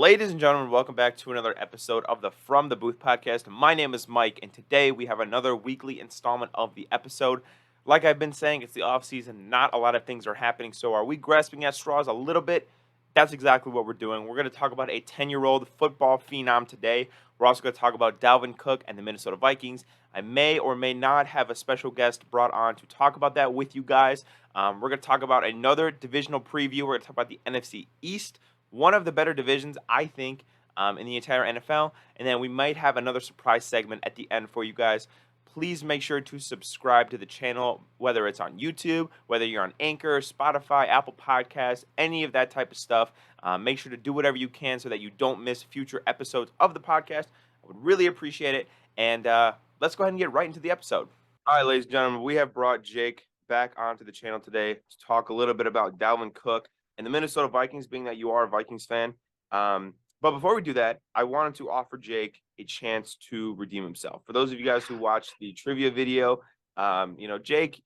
Ladies and gentlemen, welcome back to another episode of the From the Booth podcast. My name is Mike, and today we have another weekly installment of the episode. Like I've been saying, it's the off season. Not a lot of things are happening, so are we grasping at straws a little bit? That's exactly what we're doing. We're going to talk about a 10-year-old football phenom today. We're also going to talk about Dalvin Cook and the Minnesota Vikings. I may or may not have a special guest brought on to talk about that with you guys. We're going to talk about another divisional preview. We're going to talk about the NFC East, one of the better divisions, I think, in the entire NFL. And then we might have another surprise segment at the end for you guys. Please make sure to subscribe to the channel, whether it's on YouTube, whether you're on Anchor, Spotify, Apple Podcasts, any of that type of stuff. Make sure to do whatever you can so that you don't miss future episodes of the podcast. I would really appreciate it. And let's go ahead and get right into the episode. All right, ladies and gentlemen, we have brought Jake back onto the channel today to talk a little bit about Dalvin Cook and the Minnesota Vikings, being that you are a Vikings fan. But before we do that, I wanted to offer Jake a chance to redeem himself. For those of you guys who watched the trivia video, Jake,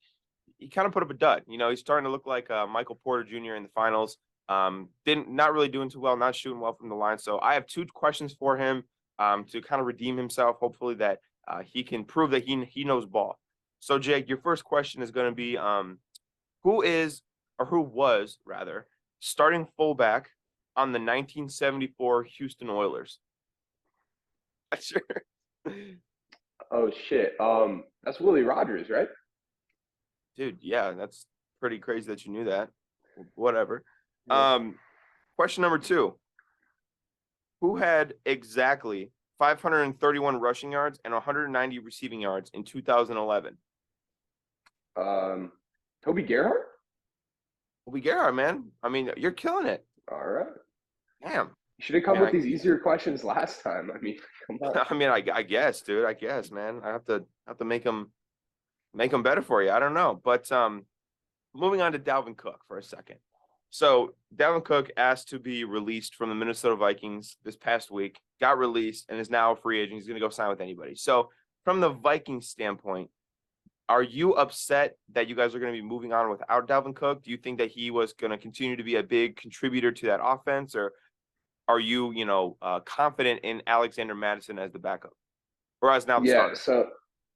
he kind of put up a dud. He's starting to look like Michael Porter Jr. in the finals. Not really doing too well, not shooting well from the line. So I have two questions for him to kind of redeem himself. Hopefully that he can prove that he knows ball. So Jake, your first question is going to be who was starting fullback on the 1974 Houston Oilers? Sure. Oh shit. That's Willie Rogers, right? Dude, yeah, that's pretty crazy that you knew that. Whatever. Yeah. Question number 2. Who had exactly 531 rushing yards and 190 receiving yards in 2011? Toby Gerhart? Toby Gerhart, man. I mean, you're killing it. All right. Damn. You should have come with these easier questions last time. I mean, come on. I mean, I guess, dude. I guess, man. I have to make them better for you. I don't know, but moving on to Dalvin Cook for a second. So Dalvin Cook asked to be released from the Minnesota Vikings this past week, got released, and is now a free agent. He's going to go sign with anybody. So from the Vikings standpoint, are you upset that you guys are going to be moving on without Dalvin Cook? Do you think that he was going to continue to be a big contributor to that offense, or are you, confident in Alexander Mattison as the backup, or as now the starter?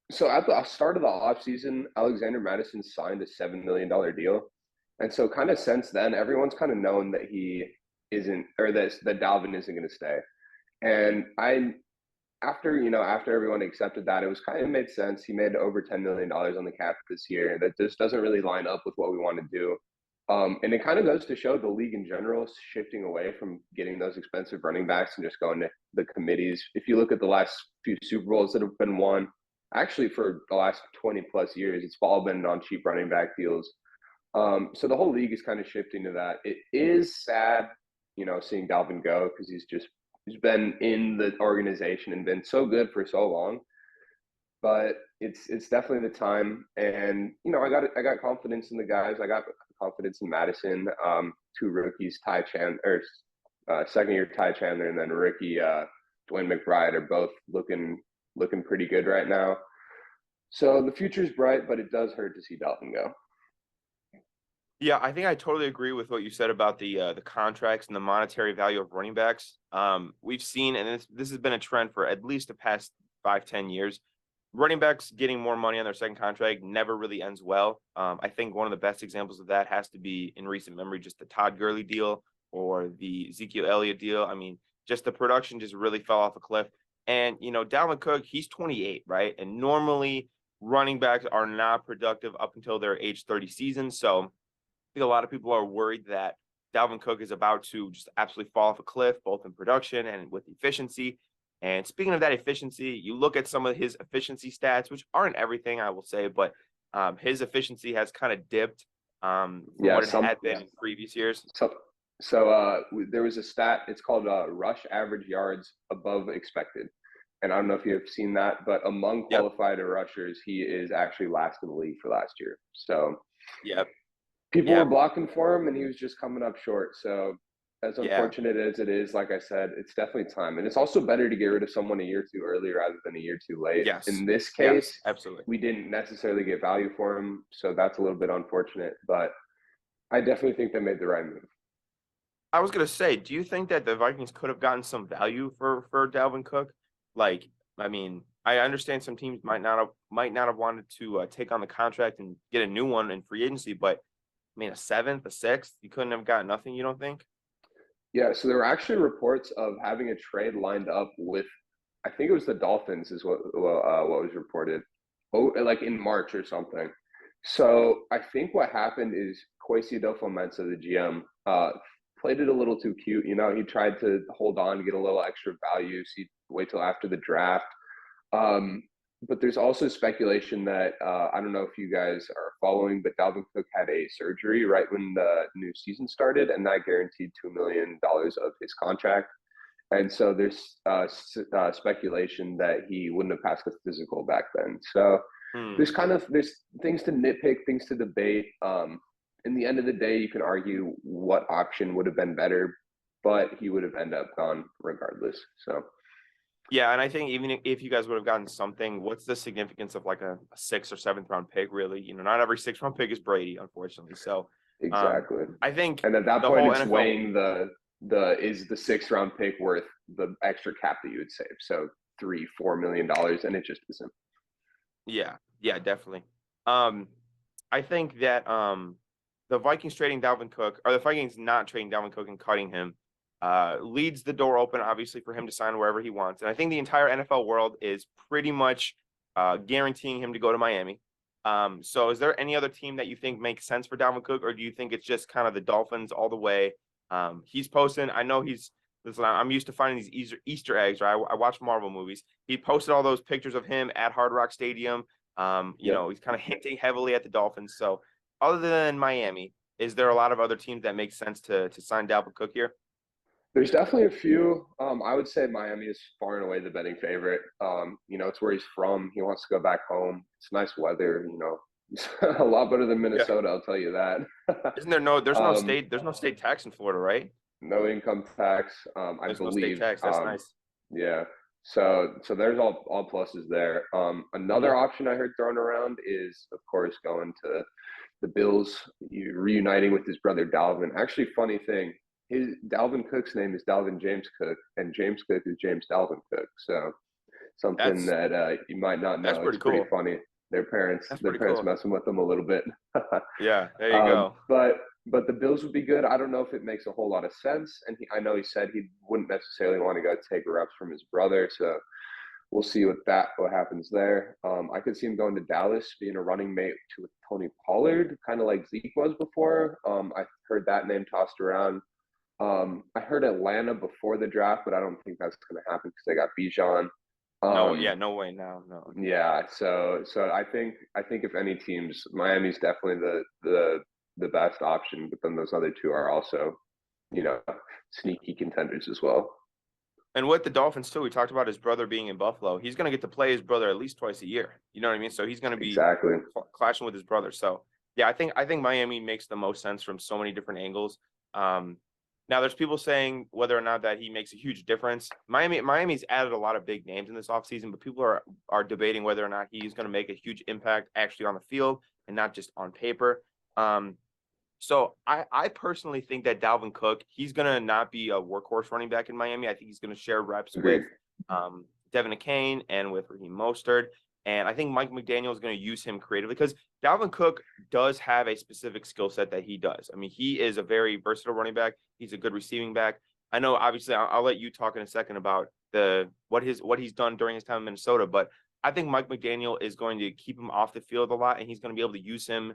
So at the start of the offseason, Alexander Mattison signed a $7 million deal. And so kind of since then, everyone's kind of known that he isn't, or that Dalvin isn't going to stay. And after everyone accepted that, it was kind of made sense. He made over $10 million on the cap this year. That just doesn't really line up with what we want to do. And it kind of goes to show the league in general is shifting away from getting those expensive running backs and just going to the committees. If you look at the last few Super Bowls that have been won, actually for the last 20 plus years, it's all been on cheap running back deals. So the whole league is kind of shifting to that. It is sad, seeing Dalvin go, because he's been in the organization and been so good for so long. But it's definitely the time, and I got confidence in the guys. I got confidence in Madison. 2 rookies, second year Ty Chandler, and then rookie Dwayne McBride are both looking pretty good right now. So the future's bright, but it does hurt to see Dalvin go. Yeah, I think I totally agree with what you said about the contracts and the monetary value of running backs. We've seen, and this has been a trend for at least the past 5-10 years. Running backs getting more money on their second contract never really ends well. I think one of the best examples of that has to be in recent memory, just the Todd Gurley deal or the Ezekiel Elliott deal. I mean, just the production just really fell off a cliff. And, Dalvin Cook, he's 28, right? And normally running backs are not productive up until their age 30 season. So I think a lot of people are worried that Dalvin Cook is about to just absolutely fall off a cliff, both in production and with efficiency. And speaking of that efficiency, you look at some of his efficiency stats, which aren't everything, I will say, but his efficiency has kind of dipped from what it had been in previous years. So there was a stat, it's called rush average yards above expected. And I don't know if you have seen that, but among qualified rushers, he is actually last in the league for last year. So people were blocking for him, and he was just coming up short. So as unfortunate as it is, like I said, it's definitely time. And it's also better to get rid of someone a year too early rather than a year too late. Yes. In this case, absolutely, we didn't necessarily get value for him, so that's a little bit unfortunate. But I definitely think they made the right move. I was gonna say, do you think that the Vikings could have gotten some value for Dalvin Cook? Like, I mean, I understand some teams might not have wanted to take on the contract and get a new one in free agency, but I mean, a seventh, a sixth, you couldn't have got nothing. You don't think? Yeah, so there were actually reports of having a trade lined up with, I think it was the Dolphins, is what was reported, oh, like in March or something. So I think what happened is Kwesi Adofo-Mensah, the GM, played it a little too cute. You know, he tried to hold on, get a little extra value. So he'd wait till after the draft. Um, but there's also speculation that I don't know if you guys are following, but Dalvin Cook had a surgery right when the new season started, and that guaranteed $2 million of his contract. And so there's speculation that he wouldn't have passed the physical back then. So Hmm. there's things to nitpick, things to debate. In the end of the day, you can argue what option would have been better, but he would have ended up gone regardless. So Yeah, and I think even if you guys would have gotten something, what's the significance of like a sixth or seventh round pick, really? Not every sixth round pick is Brady, unfortunately. So um, exactly. I think And at that the point, whole it's NFL, weighing the is the sixth round pick worth the extra cap that you would save? So 3-4 million dollars, and it just isn't. yeah, yeah, definitely. Um, I think that the Vikings trading Dalvin Cook, or the Vikings not trading Dalvin Cook and cutting him, leads the door open, obviously, for him to sign wherever he wants. And I think the entire NFL world is pretty much guaranteeing him to go to Miami. So is there any other team that you think makes sense for Dalvin Cook, or do you think it's just kind of the Dolphins all the way? He's posting. I know he's. Listen, I'm used to finding these Easter eggs. Right, I watch Marvel movies. He posted all those pictures of him at Hard Rock Stadium. Yep. He's kind of hinting heavily at the Dolphins. So other than Miami, is there a lot of other teams that make sense to sign Dalvin Cook here? There's definitely a few. I would say Miami is far and away the betting favorite. It's where he's from. He wants to go back home. It's nice weather. A lot better than Yeah. Minnesota. I'll tell you that. Isn't there no um, there's no state tax in Florida, right? no income tax, I There's no state believe. tax. That's nice. Yeah. So there's all pluses there. Hmm. Another option I heard thrown around is, of course, going to the Bills, reuniting with his brother Dalvin. Actually, funny thing, his Dalvin Cook's name is Dalvin James Cook, and James Cook is James Dalvin Cook. So something That's that you might not that's know. pretty It's pretty cool. funny. Their parents, That's their pretty parents cool. messing with them a little bit. Yeah, there you go. But the Bills would be good. I don't know if it makes a whole lot of sense. And I know he said he wouldn't necessarily want to go take reps from his brother. So we'll see what happens there. I could see him going to Dallas, being a running mate to Tony Pollard, kind of like Zeke was before. I heard that name tossed around. I heard Atlanta before the draft, but I don't think that's going to happen because they got Bijan. No, yeah, Um, no way. No. yeah, so I think if any teams, Miami's definitely the best option, but then those other two are also, you know, sneaky contenders as well. And with the Dolphins too, we talked about his brother being in Buffalo. He's going to get to play his brother at least twice a year. You know what I mean? So he's going to be Exactly. clashing with his brother. So yeah, I think Miami makes the most sense from so many different angles. Um, Now there's people saying whether or not that he makes a huge difference. Miami's added a lot of big names in this offseason, but people are debating whether or not he's going to make a huge impact actually on the field and not just on paper. Um, so I personally think that Dalvin Cook, he's gonna not be a workhorse running back in Miami. I think he's gonna share reps with Agreed. Devin Akane and with Raheem Mostert. And I think Mike McDaniel is going to use him creatively because Dalvin Cook does have a specific skill set that he does. I mean, he is a very versatile running back. He's a good receiving back. I know, obviously, I'll let you talk in a second about what he's done during his time in Minnesota, but I think Mike McDaniel is going to keep him off the field a lot, and he's going to be able to use him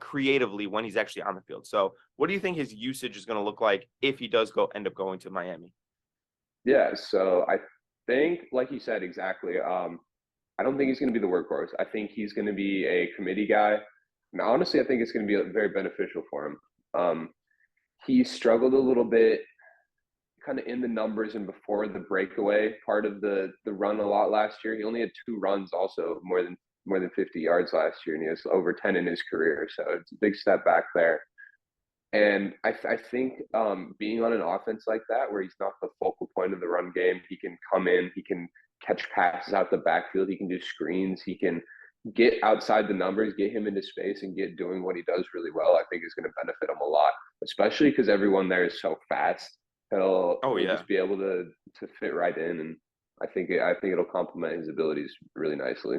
creatively when he's actually on the field. So, what do you think his usage is going to look like if he does end up going to Miami? Yeah, so I think, like you said, exactly. I don't think he's going to be the workhorse. I think he's going to be a committee guy. And honestly, I think it's going to be very beneficial for him. Um, he struggled a little bit kind of in the numbers and before the breakaway part of the run a lot last year. He only had 2 runs, also more than 50 yards last year, and he has over 10 in his career. So it's a big step back there. And I think being on an offense like that, where he's not the focal point of the run game, he can come in, he can catch passes out the backfield, he can do screens, he can get outside the numbers, get him into space, and get doing what he does really well, I think is going to benefit him a lot, especially because everyone there is so fast. Oh He'll yeah. just be able to fit right in, and I think it'll complement his abilities really nicely.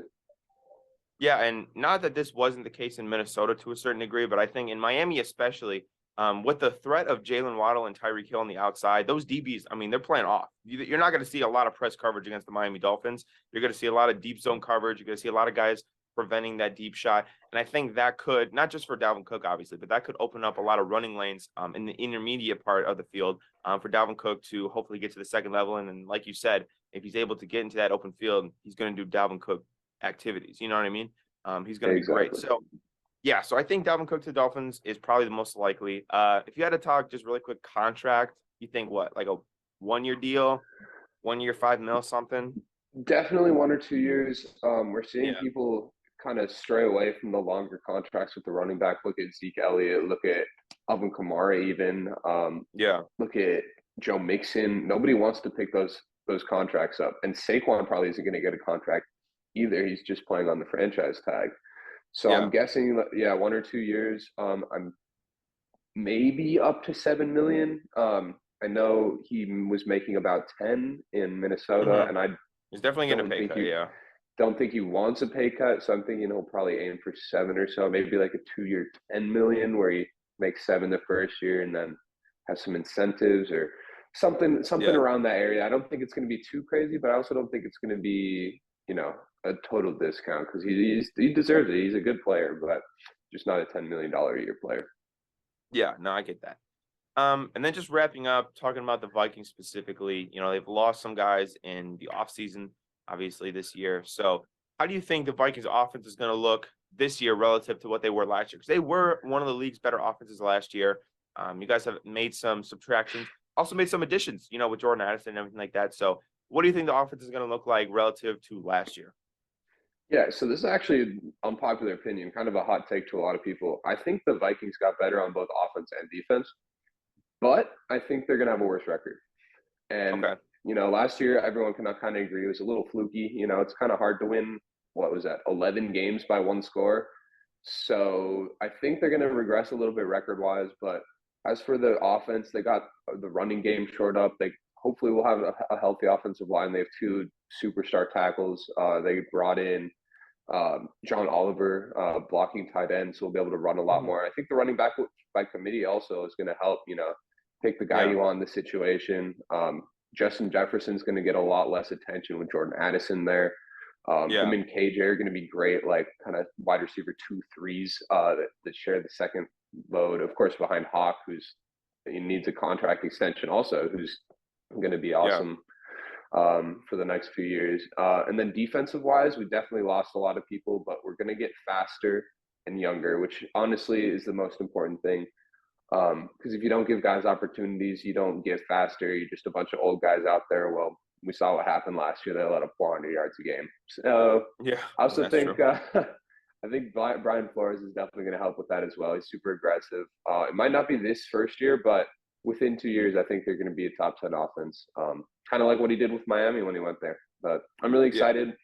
Yeah, and not that this wasn't the case in Minnesota to a certain degree, but I think in Miami especially, with the threat of Jalen Waddle and Tyreek Hill on the outside, those DBs, I mean, they're playing off. You're not going to see a lot of press coverage against the Miami Dolphins. You're going to see a lot of deep zone coverage. You're going to see a lot of guys preventing that deep shot. And I think that could, not just for Dalvin Cook, obviously, but that could open up a lot of running lanes in the intermediate part of the field for Dalvin Cook to hopefully get to the second level. And then, like you said, if he's able to get into that open field, he's going to do Dalvin Cook activities. You know what I mean? He's going to be great. Exactly. So, yeah, so I think Dalvin Cook to the Dolphins is probably the most likely. If you had to talk just really quick contract, you think what, like a 1 year deal, 1 year, 5 mil, something? Definitely 1 or 2 years. We're seeing Yeah. people kind of stray away from the longer contracts with the running back. Look at Zeke Elliott. Look at Alvin Kamara. Even Yeah. look at Joe Mixon. Nobody wants to pick those contracts up, and Saquon probably isn't going to get a contract either. He's just playing on the franchise tag. So I'm Yeah. guessing, yeah, 1 or 2 years. I'm maybe up to 7 million. I know he was making about 10 in Minnesota, Hmm. and I He's definitely getting a don't pay think cut. he Yeah. don't think he wants a pay cut. So I'm thinking he'll probably aim for 7 or so, maybe like a 2 year 10 million where he makes seven the first year and then has some incentives or something Yeah. around that area. I don't think it's going to be too crazy, but I also don't think it's going to be, a total discount because he deserves it. He's a good player, but just not a $10 million a year player. Yeah. No, I get that. And then just wrapping up, talking about the Vikings specifically, they've lost some guys in the offseason, obviously, this year. So, how do you think the Vikings offense is going to look this year relative to what they were last year? Because they were one of the league's better offenses last year. You guys have made some subtractions, also made some additions, with Jordan Addison and everything like that. So, what do you think the offense is going to look like relative to last year? Yeah, so this is actually an unpopular opinion, kind of a hot take to a lot of people. I think the Vikings got better on both offense and defense, but I think they're going to have a worse record. And, Okay. last year, everyone can kind of agree it was a little fluky. It's kind of hard to win, what was that, 11 games by one score. So I think they're going to regress a little bit record wise. But as for the offense, they got the running game shored up. They hopefully will have a healthy offensive line. They have two superstar tackles. They brought in John Oliver, blocking tight end, so we'll be able to run a lot Mhm. more. I think the running back by committee also is going to help. Pick the guy Yeah. you want in the situation. Justin Jefferson's going to get a lot less attention with Jordan Addison there. Him Yeah. and KJ are going to be great, like kind of wide receiver 2 3s that share the second load. Of course, behind Hawk, who's he needs a contract extension, also, who's going to be Yeah. awesome for the next few years. And then defensive wise, we definitely lost a lot of people, but we're going to get faster and younger, which honestly is the most important thing. Because if you don't give guys opportunities, you don't get faster. You're just a bunch of old guys out there. Well, we saw what happened last year. They let up 400 yards a game. So Yeah. I also That's think true. I think Brian Flores is definitely going to help with that as well. He's super aggressive. It might not be this first year, but within 2 years, I think they're going to be a top 10 offense. Kind of like what he did with Miami when he went there. But I'm really Yeah. excited.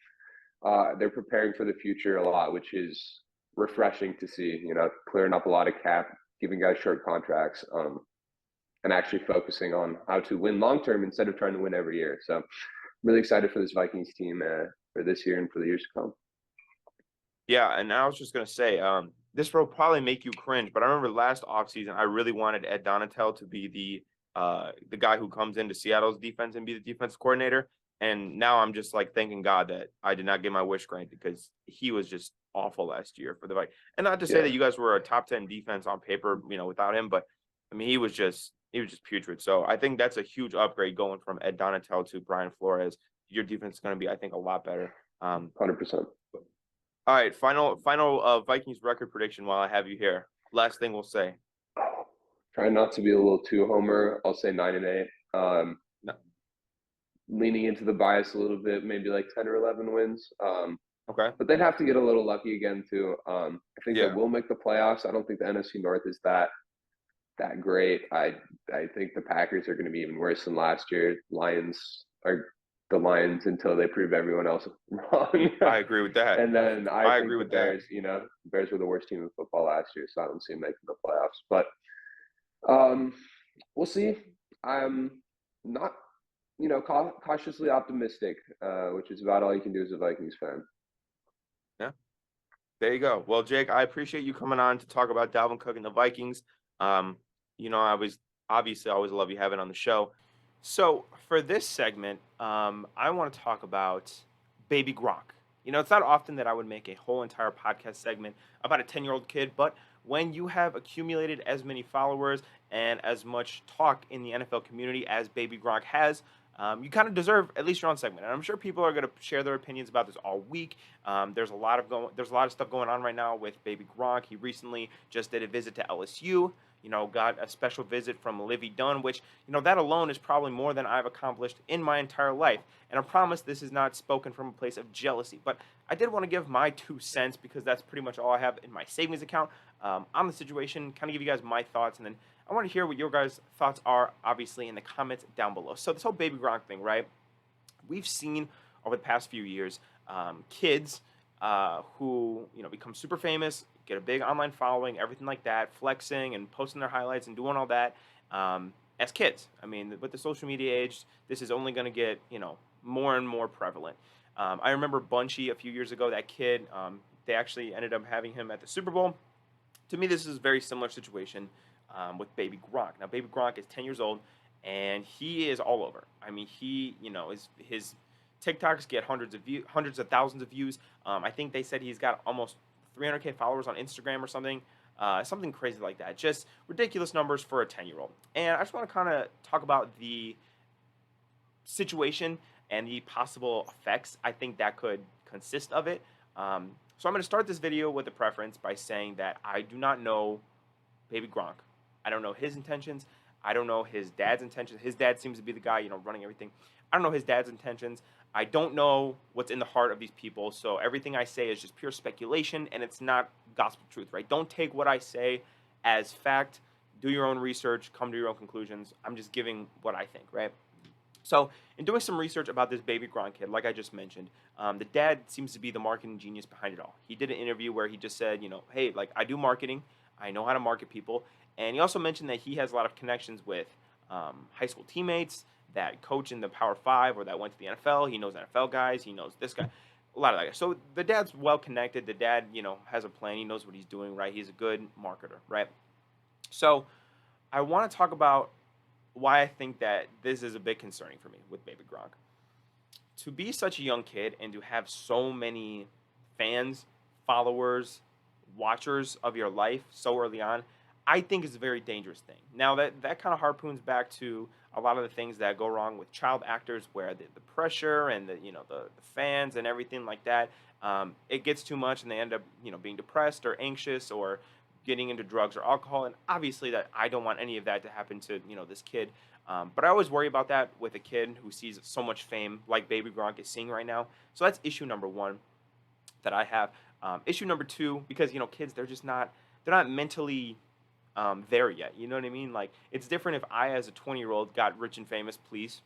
They're preparing for the future a lot, which is refreshing to see. Clearing up a lot of cap, giving guys short contracts, and actually focusing on how to win long term instead of trying to win every year. So, I'm really excited for this Vikings team for this year and for the years to come. Yeah, and I was just gonna say, this will probably make you cringe, but I remember last offseason, I really wanted Ed Donatel to be the guy who comes into Seattle's defense and be the defense coordinator. And now I'm just like thanking God that I did not get my wish granted because he was just awful last year for the Vikings. And not to say that Yeah, you guys were a top 10 defense on paper, without him, but I mean he was just putrid. So I think that's a huge upgrade going from Ed Donatel to Brian Flores. Your defense is gonna be, I think, a lot better. 100%. All right, final Vikings record prediction while I have you here. Last thing we'll say. Try not to be a little too homer. I'll say 9-8. No. Leaning into the bias a little bit, maybe like 10 or 11 wins. Okay. But they'd have to get a little lucky again too. I think they Yeah. will make the playoffs. I don't think the NFC North is that great. I think the Packers are going to be even worse than last year. Lions are. the Lions until they prove everyone else wrong. I agree with that. And then I I think agree the with that. Bears, Bears were the worst team in football last year, so I don't see them making the playoffs. But um, we'll see. I'm not, cautiously optimistic, which is about all you can do as a Vikings fan. Yeah. There you go. Well, Jake, I appreciate you coming on to talk about Dalvin Cook and the Vikings. Um, I was obviously I always love you having on the show. So for this segment, I want to talk about Baby Gronk. It's not often that I would make a whole entire podcast segment about a 10-year-old kid, but when you have accumulated as many followers and as much talk in the NFL community as Baby Gronk has, you kind of deserve at least your own segment. And I'm sure people are going to share their opinions about this all week. There's a lot of stuff going on right now with Baby Gronk. He recently just did a visit to LSU. Got a special visit from Livy Dunn, which that alone is probably more than I've accomplished in my entire life. And I promise this is not spoken from a place of jealousy, but I did want to give my 2 cents because that's pretty much all I have in my savings account on the situation. Kind of give you guys my thoughts, and then I want to hear what your guys' thoughts are, obviously, in the comments down below. So this whole Baby Gronk thing, right? We've seen over the past few years kids who become super famous, get a big online following, everything like that, flexing and posting their highlights and doing all that as kids. I mean, with the social media age, this is only going to get more and more prevalent. I remember Bunchy a few years ago. That kid, they actually ended up having him at the Super Bowl. To me, this is a very similar situation with Baby Gronk. Now, Baby Gronk is 10 years old, and he is all over. I mean, his TikToks get hundreds of thousands of views. I think they said he's got almost 300K followers on Instagram or something, something crazy like that. Just ridiculous numbers for a 10-year-old. And I just want to kind of talk about the situation and the possible effects I think that could consist of it. So I'm going to start this video with a preference by saying that I do not know Baby Gronk. I don't know his intentions. I don't know his dad's intentions. His dad seems to be the guy, running everything. I don't know his dad's intentions. I don't know what's in the heart of these people. So everything I say is just pure speculation, and it's not gospel truth, right? Don't take what I say as fact. Do your own research. Come to your own conclusions. I'm just giving what I think, right? So, in doing some research about this Baby Gronk kid, like I just mentioned, the dad seems to be the marketing genius behind it all. He did an interview where he just said, hey, like I do marketing, I know how to market people, and he also mentioned that he has a lot of connections with high school teammates that coach in the Power Five or that went to the NFL. He knows NFL guys. He knows this guy, a lot of that guy. So the dad's well connected. The dad, has a plan. He knows what he's doing, right? He's a good marketer, right? So I want to talk about why I think that this is a bit concerning for me with Baby Gronk. To be such a young kid and to have so many fans, followers, watchers of your life so early on, I think is a very dangerous thing. Now that kind of harpoons back to a lot of the things that go wrong with child actors, where the pressure and the fans and everything like that, it gets too much and they end up being depressed or anxious or getting into drugs or alcohol. And obviously that I don't want any of that to happen to this kid. But I always worry about that with a kid who sees so much fame like Baby Gronk is seeing right now. So that's issue number one that I have. Issue number two, because kids, they're not mentally there yet. You know what I mean? Like it's different if I, as a 20-year-old, got rich and famous, please.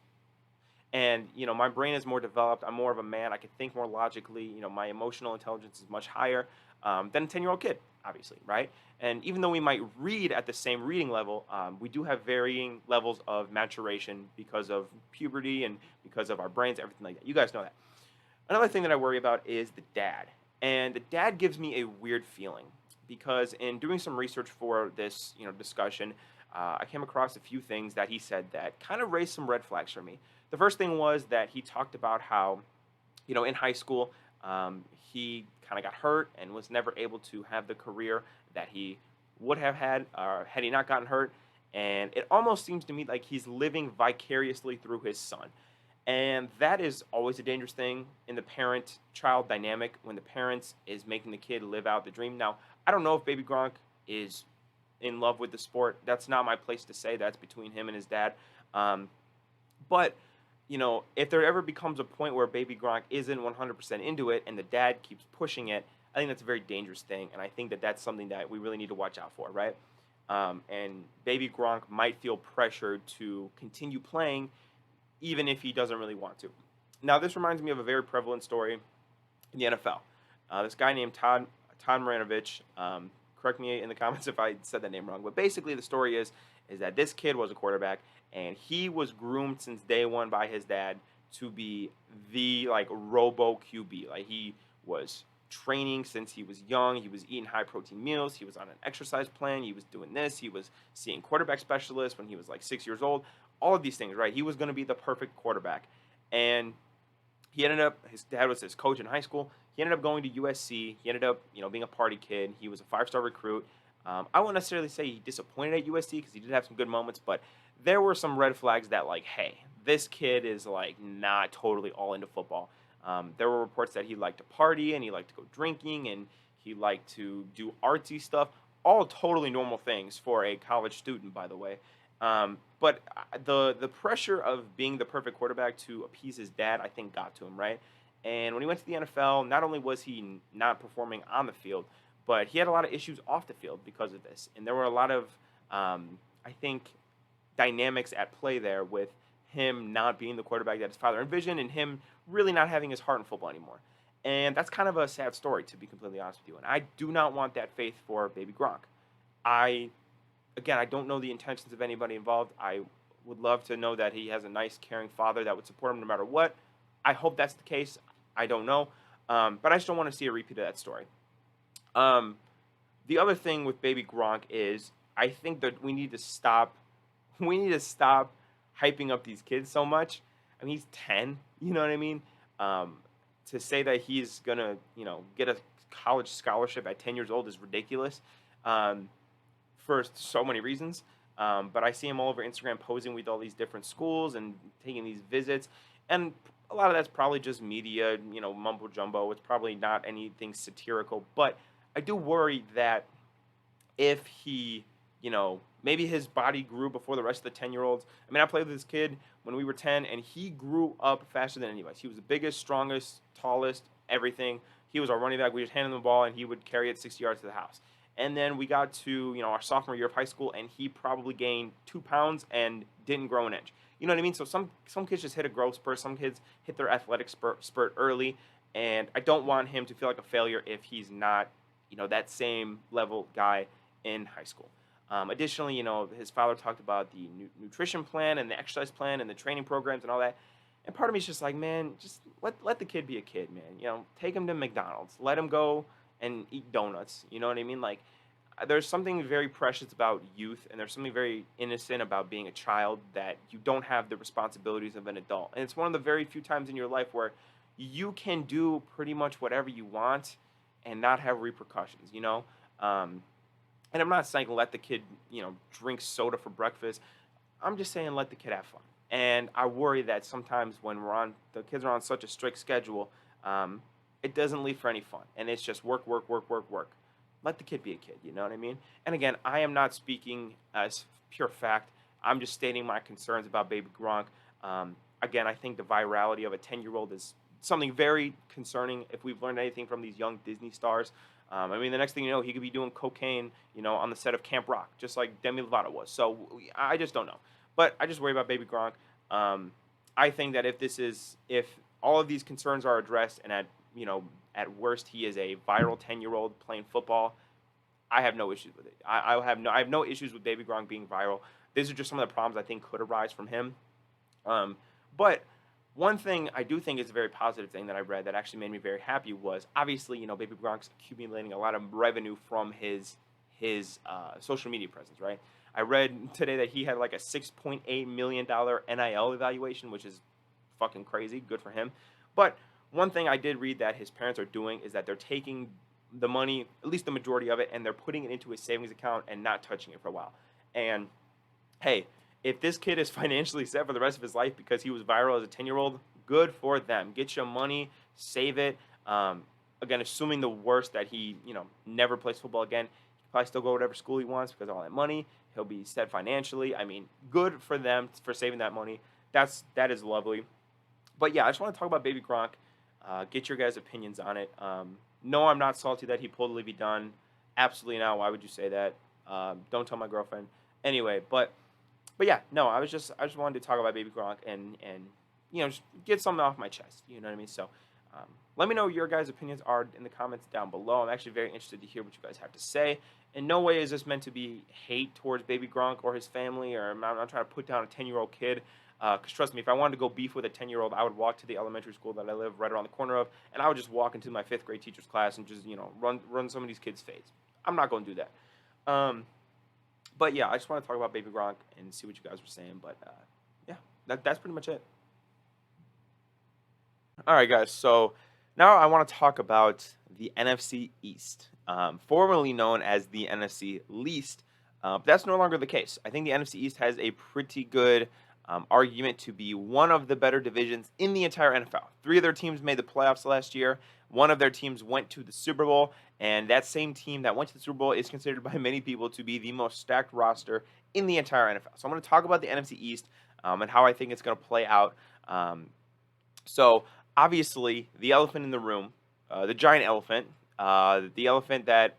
And my brain is more developed. I'm more of a man. I can think more logically. My emotional intelligence is much higher than a 10-year-old kid, obviously, right? And even though we might read at the same reading level, we do have varying levels of maturation because of puberty and because of our brains, everything like that. You guys know that. Another thing that I worry about is the dad. And the dad gives me a weird feeling because in doing some research for this, discussion, I came across a few things that he said that kind of raised some red flags for me. The first thing was that he talked about how, in high school, he kind of got hurt and was never able to have the career that he would have had had he not gotten hurt. And it almost seems to me like he's living vicariously through his son. And that is always a dangerous thing in the parent-child dynamic when the parents is making the kid live out the dream. Now, I don't know if Baby Gronk is in love with the sport. That's not my place to say. That's between him and his dad. But if there ever becomes a point where Baby Gronk isn't 100% into it and the dad keeps pushing it, I think that's a very dangerous thing. And I think that that's something that we really need to watch out for, right? And Baby Gronk might feel pressured to continue playing even if he doesn't really want to. Now, this reminds me of a very prevalent story in the NFL. This guy named Todd Maranovich. Correct me in the comments if I said that name wrong. But basically, the story is that this kid was a quarterback, and he was groomed since day one by his dad to be the like robo QB. Like he was training since he was young. He was eating high protein meals. He was on an exercise plan. He was doing this. He was seeing quarterback specialists when he was like 6 years old. All of these things, right? He was going to be the perfect quarterback, and he ended up, his dad was his coach in high school. He ended up going to USC. He ended up, being a party kid. He was a five-star recruit. I won't necessarily say he disappointed at USC because he did have some good moments, but there were some red flags that, like, hey, this kid is like not totally all into football. There were reports that he liked to party and he liked to go drinking and he liked to do artsy stuff. All totally normal things for a college student, by the way. But the pressure of being the perfect quarterback to appease his dad, I think, got to him, right? And when he went to the NFL, not only was he not performing on the field, but he had a lot of issues off the field because of this. And there were a lot of, I think, dynamics at play there with him not being the quarterback that his father envisioned and him really not having his heart in football anymore. And that's kind of a sad story, to be completely honest with you. And I do not want that faith for Baby Gronk. I Again, I don't know the intentions of anybody involved. I would love to know that he has a nice, caring father that would support him no matter what. I hope that's the case. I don't know. But I just don't want to see a repeat of that story. Um, the other thing with Baby Gronk is I think that we need to stop. We need to stop hyping up these kids so much. I mean, he's 10. You know what I mean? Um, to say that he's gonna, get a college scholarship at 10 years old is ridiculous. Um, for so many reasons. But I see him all over Instagram posing with all these different schools and taking these visits. And a lot of that's probably just media, mumbo jumbo. It's probably not anything satirical. But I do worry that if he, maybe his body grew before the rest of the 10-year-olds. I mean, I played with this kid when we were 10, and he grew up faster than any of us. He was the biggest, strongest, tallest, everything. He was our running back. We just handed him the ball, and he would carry it 60 yards to the house. And then we got to, our sophomore year of high school, and he probably gained 2 pounds and didn't grow an inch. You know what I mean? So some kids just hit a growth spurt. Some kids hit their athletic spurt early, and I don't want him to feel like a failure if he's not, that same level guy in high school. Additionally, his father talked about the nutrition plan and the exercise plan and the training programs and all that. And part of me is just like, man, just let the kid be a kid, man. Take him to McDonald's. Let him go and eat donuts. You know what I mean? Like, there's something very precious about youth, and there's something very innocent about being a child that you don't have the responsibilities of an adult. And it's one of the very few times in your life where you can do pretty much whatever you want and not have repercussions. And I'm not saying let the kid, drink soda for breakfast. I'm just saying let the kid have fun. And I worry that sometimes when the kids are on such a strict schedule, it doesn't leave for any fun. And it's just work, work, work, work, work. Let the kid be a kid, you know what I mean? And again, I am not speaking as pure fact. I'm just stating my concerns about Baby Gronk. Again, I think the virality of a 10-year-old is something very concerning if we've learned anything from these young Disney stars. I mean, the next thing you know, he could be doing cocaine, on the set of Camp Rock, just like Demi Lovato was. So I just don't know. But I just worry about Baby Gronk. I think that if all of these concerns are addressed, and at worst he is a viral 10-year-old playing football, I have no issues with it. I have no issues with Baby Gronk being viral. These are just some of the problems I think could arise from him. But one thing I do think is a very positive thing that I read that actually made me very happy was obviously, Baby Gronk's accumulating a lot of revenue from his social media presence, right? I read today that he had like a $6.8 million NIL evaluation, which is fucking crazy. Good for him. But one thing I did read that his parents are doing is that they're taking the money, at least the majority of it, and they're putting it into his savings account and not touching it for a while. And hey, if this kid is financially set for the rest of his life because he was viral as a 10-year-old, good for them. Get your money, save it. Again, assuming the worst that he, never plays football again, he can probably still go to whatever school he wants because of all that money. He'll be set financially. I mean, good for them for saving that money. That is lovely. But yeah, I just want to talk about Baby Gronk. Get your guys' opinions on it. No, I'm not salty that he pulled Leave Dunn. Absolutely not. Why would you say that? Don't tell my girlfriend. Anyway, but yeah, no, I just wanted to talk about Baby Gronk and just get something off my chest. You know what I mean? So let me know what your guys' opinions are in the comments down below. I'm actually very interested to hear what you guys have to say. In no way is this meant to be hate towards Baby Gronk or his family, or I'm not trying to put down a 10-year-old kid. Because trust me, if I wanted to go beef with a 10-year-old, I would walk to the elementary school that I live right around the corner of, and I would just walk into my 5th grade teacher's class and just run some of these kids' fades. I'm not going to do that. But yeah, I just want to talk about Baby Gronk and see what you guys were saying. But yeah, that's pretty much it. All right, guys. So now I want to talk about the NFC East, formerly known as the NFC Least. But that's no longer the case. I think the NFC East has a pretty good argument to be one of the better divisions in the entire NFL. 3 of their teams made the playoffs last year. One of their teams went to the Super Bowl, and that same team that went to the Super Bowl is considered by many people to be the most stacked roster in the entire NFL. So I'm going to talk about the NFC East and how I think it's going to play out. So obviously, the elephant in the room, the giant elephant, the elephant that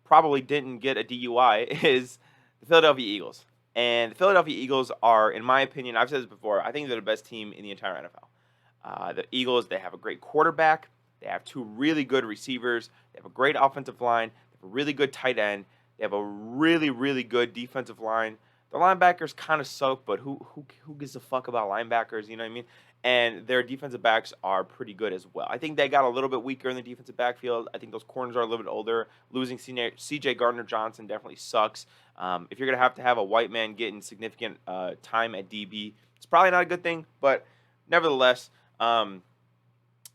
probably didn't get a DUI is the Philadelphia Eagles. And the Philadelphia Eagles are, in my opinion, I've said this before, I think they're the best team in the entire NFL. The Eagles, they have a great quarterback. They have 2 really good receivers. They have a great offensive line. They have a really good tight end. They have a really, really good defensive line. The linebackers kind of suck, but who gives a fuck about linebackers? You know what I mean? And their defensive backs are pretty good as well. I think they got a little bit weaker in the defensive backfield. I think those corners are a little bit older. Losing C.J. Gardner-Johnson definitely sucks. If you're going to have a white man getting significant time at DB, it's probably not a good thing. But nevertheless, the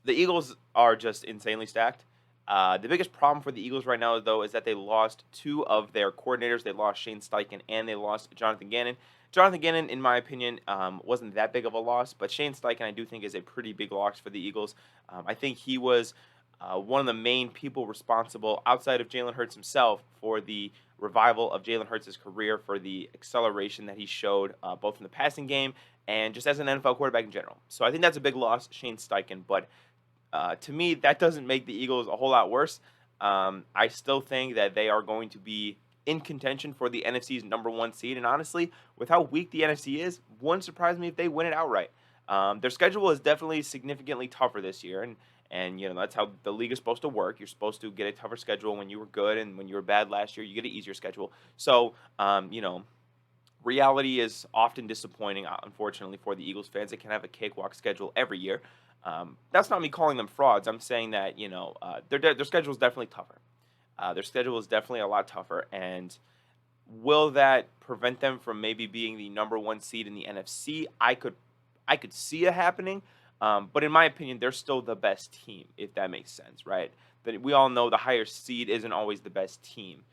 Eagles are just insanely stacked. The biggest problem for the Eagles right now, though, is that they lost 2 of their coordinators. They lost Shane Steichen and they lost Jonathan Gannon. Jonathan Gannon, in my opinion, wasn't that big of a loss, but Shane Steichen I do think is a pretty big loss for the Eagles. I think he was one of the main people responsible, outside of Jalen Hurts himself, for the revival of Jalen Hurts' career, for the acceleration that he showed both in the passing game and just as an NFL quarterback in general. So I think that's a big loss, Shane Steichen, but to me, that doesn't make the Eagles a whole lot worse. I still think that they are going to be in contention for the NFC's #1 seed. And honestly, with how weak the NFC is, wouldn't surprise me if they win it outright. Their schedule is definitely significantly tougher this year, and that's how the league is supposed to work. You're supposed to get a tougher schedule when you were good, and when you were bad last year, you get an easier schedule. So, reality is often disappointing, unfortunately, for the Eagles fans. They can have a cakewalk schedule every year. That's not me calling them frauds. I'm saying that their schedule is definitely tougher. Their schedule is definitely a lot tougher, and will that prevent them from maybe being the #1 seed in the NFC? I could see it happening, but in my opinion, they're still the best team, if that makes sense, right? But we all know the higher seed isn't always the best team,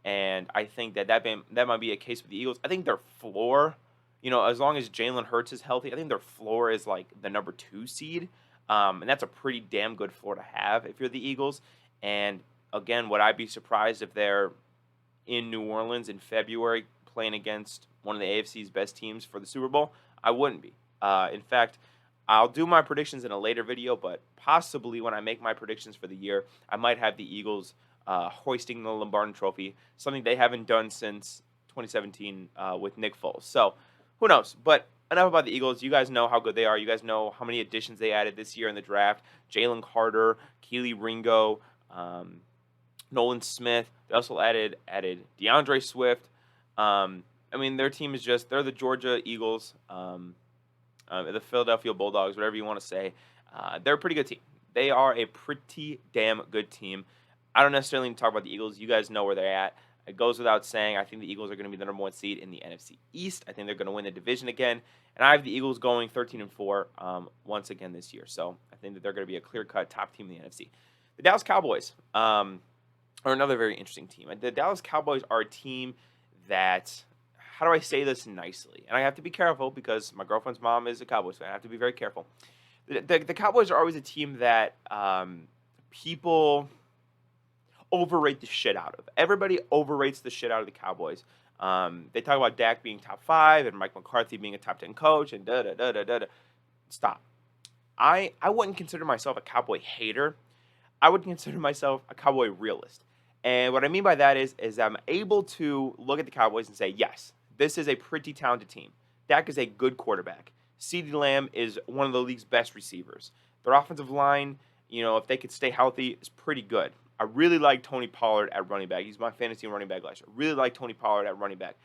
and I think that might be a case with the Eagles. I think their floor, as long as Jalen Hurts is healthy, I think their floor is like the #2 seed, and that's a pretty damn good floor to have if you're the Eagles. And again, would I be surprised if they're in New Orleans in February playing against one of the AFC's best teams for the Super Bowl? I wouldn't be. In fact, I'll do my predictions in a later video, but possibly when I make my predictions for the year, I might have the Eagles hoisting the Lombardi Trophy, something they haven't done since 2017 with Nick Foles. So who knows? But enough about the Eagles. You guys know how good they are. You guys know how many additions they added this year in the draft. Jalen Carter, Keely Ringo, Nolan Smith. They also added DeAndre Swift. Their team is they're the Georgia Eagles, the Philadelphia Bulldogs, whatever you want to say. They're a pretty good team. They are a pretty damn good team. I don't necessarily need to talk about the Eagles. You guys know where they're at. It goes without saying, I think the Eagles are going to be the #1 seed in the NFC East. I think they're going to win the division again. And I have the Eagles going 13-4 once again this year. So I think that they're going to be a clear-cut top team in the NFC. The Dallas Cowboys are another very interesting team. The Dallas Cowboys are a team that, how do I say this nicely? And I have to be careful because my girlfriend's mom is a Cowboys fan. I have to be very careful. The Cowboys are always a team that people overrate the shit out of. Everybody overrates the shit out of the Cowboys. They talk about Dak being top 5 and Mike McCarthy being a top 10 coach and da-da-da-da-da. Stop. I wouldn't consider myself a Cowboy hater. I would consider myself a Cowboy realist. And what I mean by that is I'm able to look at the Cowboys and say, yes, this is a pretty talented team. Dak is a good quarterback. CeeDee Lamb is one of the league's best receivers. Their offensive line, if they could stay healthy, is pretty good. I really like Tony Pollard at running back. He's my fantasy running back last year. Really like Tony Pollard at running back.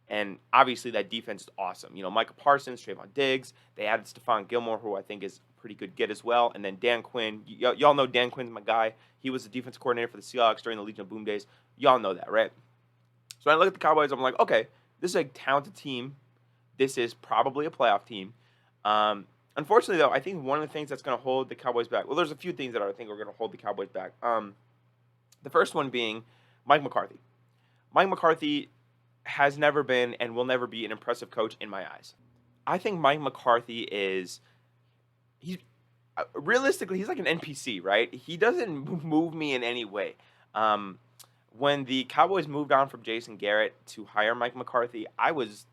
And obviously that defense is awesome. Micah Parsons, Trayvon Diggs. They added Stephon Gilmore, who I think is a pretty good get as well. And then Dan Quinn. Y'all know Dan Quinn's my guy. He was the defense coordinator for the Seahawks during the Legion of Boom days. Y'all know that, right? So when I look at the Cowboys, I'm like, okay, this is a talented team. This is probably a playoff team. Unfortunately, though, I think one of the things that's going to hold the Cowboys back. Well, there's a few things that I think are going to hold the Cowboys back. The first one being Mike McCarthy. Mike McCarthy has never been and will never be an impressive coach in my eyes. I think Mike McCarthy he's realistically, he's like an NPC, right? He doesn't move me in any way. When the Cowboys moved on from Jason Garrett to hire Mike McCarthy, I was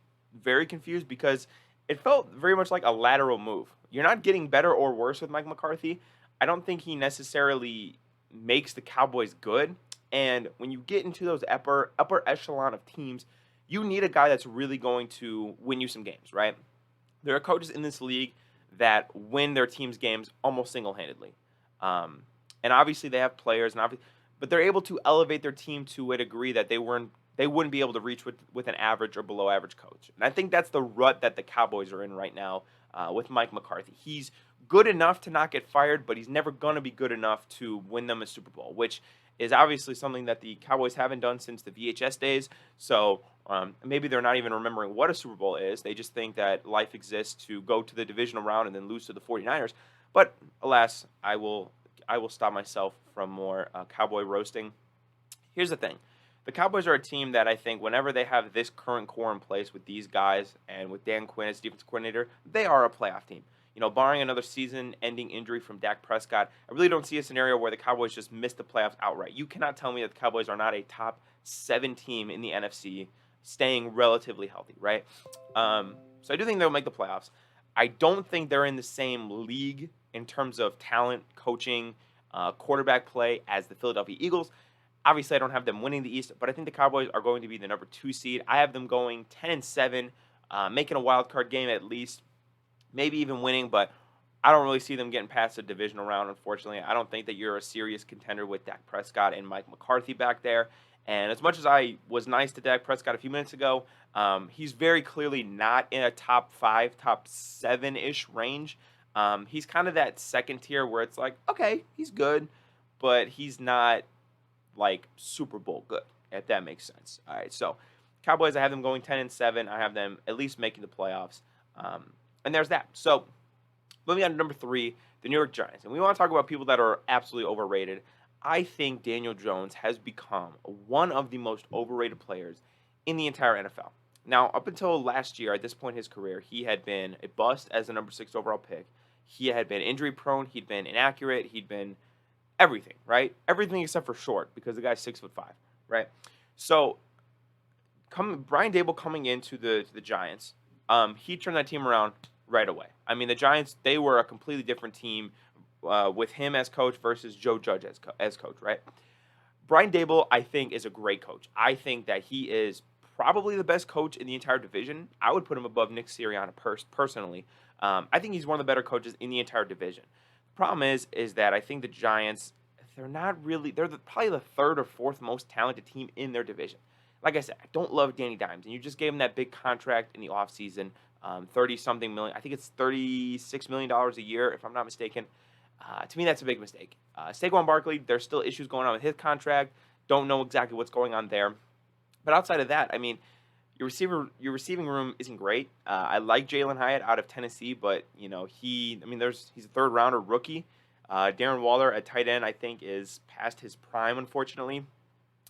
very confused because it felt very much like a lateral move. You're not getting better or worse with Mike McCarthy. I don't think he necessarily makes the Cowboys good. And when you get into those upper echelon of teams, you need a guy that's really going to win you some games, right? There are coaches in this league that win their team's games almost single-handedly. And obviously they have players, but they're able to elevate their team to a degree that they wouldn't be able to reach with an average or below average coach. And I think that's the rut that the Cowboys are in right now with Mike McCarthy. He's good enough to not get fired, but he's never going to be good enough to win them a Super Bowl, which is obviously something that the Cowboys haven't done since the VHS days. So maybe they're not even remembering what a Super Bowl is. They just think that life exists to go to the divisional round and then lose to the 49ers. But alas, I will stop myself from more Cowboy roasting. Here's the thing. The Cowboys are a team that I think whenever they have this current core in place with these guys and with Dan Quinn as defensive coordinator, they are a playoff team. Barring another season-ending injury from Dak Prescott, I really don't see a scenario where the Cowboys just miss the playoffs outright. You cannot tell me that the Cowboys are not a top 7 team in the NFC, staying relatively healthy, right? So I do think they'll make the playoffs. I don't think they're in the same league in terms of talent, coaching, quarterback play as the Philadelphia Eagles. Obviously, I don't have them winning the East, but I think the Cowboys are going to be the number 2 seed. I have them going 10-7, making a wild card game at least, maybe even winning, but I don't really see them getting past the divisional round, unfortunately. I don't think that you're a serious contender with Dak Prescott and Mike McCarthy back there. And as much as I was nice to Dak Prescott a few minutes ago, he's very clearly not in a top 5, top 7-ish range. He's kind of that second tier where it's like, okay, he's good, but he's not like Super Bowl good, if that makes sense. All right, so Cowboys, I have them going 10-7. I have them at least making the playoffs. And there's that. So moving on to number 3, the New York Giants. And we want to talk about people that are absolutely overrated. I think Daniel Jones has become one of the most overrated players in the entire NFL. Now, up until last year, at this point in his career, he had been a bust as the number 6 overall pick. He had been injury prone. He'd been inaccurate. He'd been everything, right? Everything except for short, because the guy's 6'5", right? So, Brian Daboll coming into the Giants, he turned that team around right away. I mean, the Giants, they were a completely different team with him as coach versus Joe Judge as coach, right? Brian Daboll, I think, is a great coach. I think that he is probably the best coach in the entire division. I would put him above Nick Sirianni personally. I think he's one of the better coaches in the entire division. The problem is that I think the Giants, they're probably the 3rd or 4th most talented team in their division. Like I said, I don't love Danny Dimes, and you just gave him that big contract in the offseason, 30-something million. I think it's $36 million a year, if I'm not mistaken. To me, that's a big mistake. Saquon Barkley, there's still issues going on with his contract. Don't know exactly what's going on there. But outside of that, I mean, your receiving room isn't great. I like Jalen Hyatt out of Tennessee, but he's a 3rd-rounder rookie. Darren Waller at tight end, I think, is past his prime, unfortunately.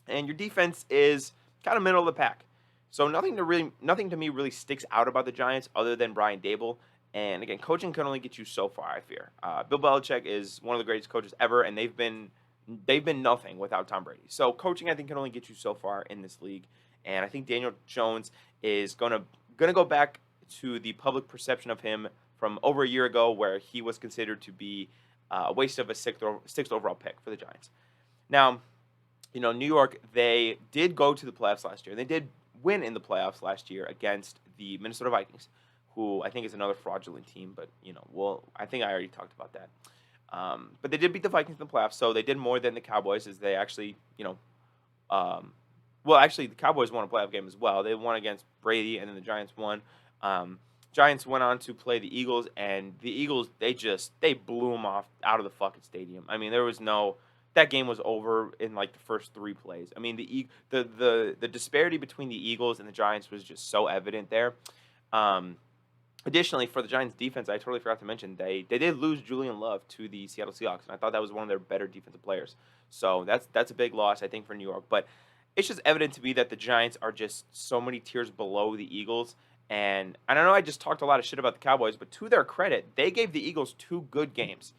And your defense is kind of middle of the pack. So nothing to me really sticks out about the Giants other than Brian Daboll. And again, coaching can only get you so far, I fear. Bill Belichick is one of the greatest coaches ever, and they've been nothing without Tom Brady. So coaching, I think, can only get you so far in this league. And I think Daniel Jones is gonna go back to the public perception of him from over a year ago, where he was considered to be a waste of a 6th overall pick for the Giants. Now, New York, they did go to the playoffs last year. They did win in the playoffs last year against the Minnesota Vikings, who I think is another fraudulent team. But I think I already talked about that. But they did beat the Vikings in the playoffs, so they did more than the Cowboys, as they actually, um, well, actually, the Cowboys won a playoff game as well. They won against Brady, and then the Giants won. Um, Giants went on to play the Eagles, and the Eagles they blew them off out of the fucking stadium. I mean, there was no that game was over in like the first 3 plays. I mean, the disparity between the Eagles and the Giants was just so evident there. Um, Additionally, for the Giants defense, I totally forgot to mention they did lose Julian Love to the Seattle Seahawks, and I thought that was one of their better defensive players. So that's a big loss, I think, for New York. But it's just evident to me that the Giants are just so many tiers below the Eagles. And I don't know, I just talked a lot of shit about the Cowboys, but to their credit, they gave the Eagles 2 good games.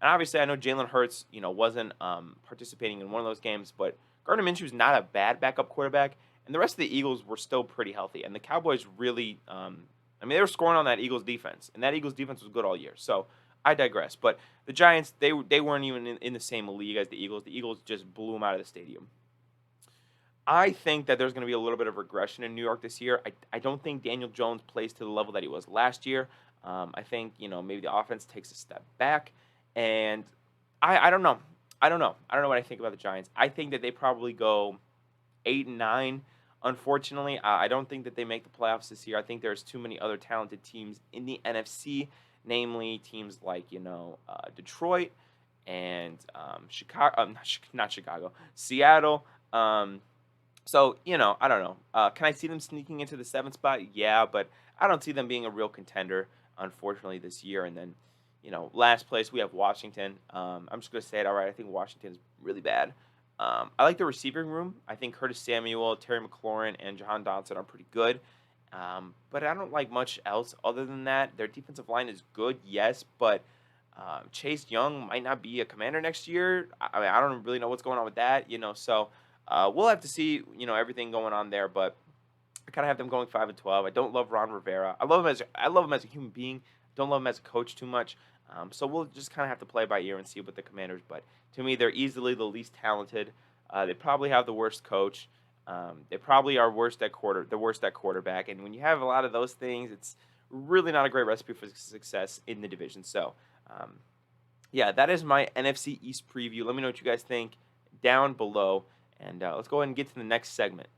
And obviously, I know Jalen Hurts, wasn't participating in one of those games, but Gardner Minshew's not a bad backup quarterback, and the rest of the Eagles were still pretty healthy. And the Cowboys really, I mean, they were scoring on that Eagles defense, and that Eagles defense was good all year. So I digress. But the Giants, they weren't even in the same league as the Eagles. The Eagles just blew them out of the stadium. I think that there's going to be a little bit of regression in New York this year. I don't think Daniel Jones plays to the level that he was last year. I think maybe the offense takes a step back, and I don't know. I don't know. I don't know what I think about the Giants. I think that they probably go 8 and 9. Unfortunately, I don't think that they make the playoffs this year. I think there's too many other talented teams in the NFC, namely teams like Detroit and Chicago, not Chicago, Seattle. So I don't know. Can I see them sneaking into the 7th spot? Yeah, but I don't see them being a real contender, unfortunately, this year. And then, last place we have Washington. I'm just gonna say it outright. I think Washington is really bad. I like the receiving room. I think Curtis Samuel, Terry McLaurin, and Jahan Dotson are pretty good. But I don't like much else other than that. Their defensive line is good, yes, but Chase Young might not be a commander next year. I mean, I don't really know what's going on with that, so we'll have to see, everything going on there. But I kind of have them going 5-12. I don't love Ron Rivera. I love him as a human being. Don't love him as a coach too much. So we'll just kind of have to play by ear and see with the Commanders. But to me, they're easily the least talented. They probably have the worst coach. They probably are the worst at quarterback. And when you have a lot of those things, it's really not a great recipe for success in the division. So, yeah, that is my NFC East preview. Let me know what you guys think down below. And let's go ahead and get to the next segment.